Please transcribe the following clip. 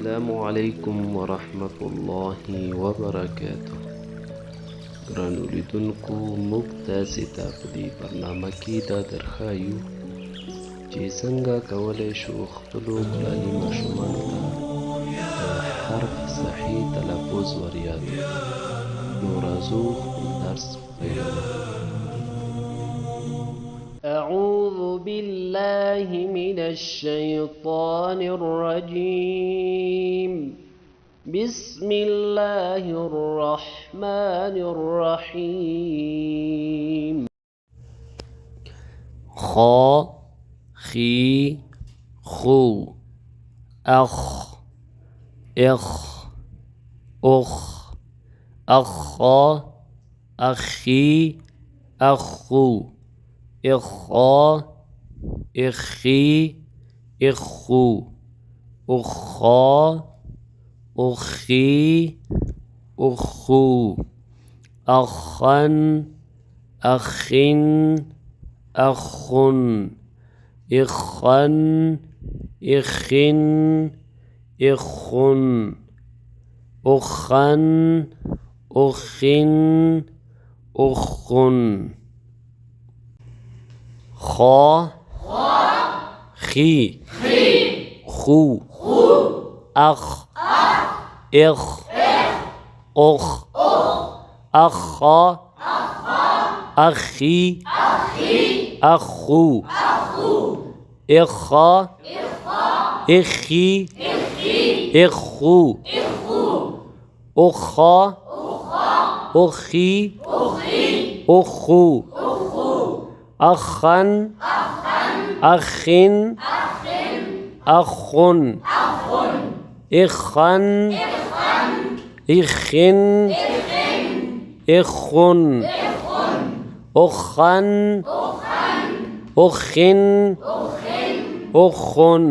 السلام عليكم ورحمة الله وبركاته. ګرانو لیدونکو موږ تاسې ته په دې برنامه کې دا درښایو چې څنګه کولی شو خپلو ګراني ماشومانو ته د حرف صحیح تلفظ ور یاد کړو. نو راځو خپل درس پیلوو. أعوذ بالله من الشيطان الرجيم. بسم الله الرحمن الرحيم. خا خي خو أخ إخ أخ أخا أخي أخو إخا إخي إخو أخا أخي أخو أخن أخن أخن إخن إخن إخن أخن أخن أخن خا خي خو أخ إخ أخ أخا أخي أخو إخا إخي إخو أخا أخي أخو أخن أخن أخن إخن إخن إخن أخن أخن أخن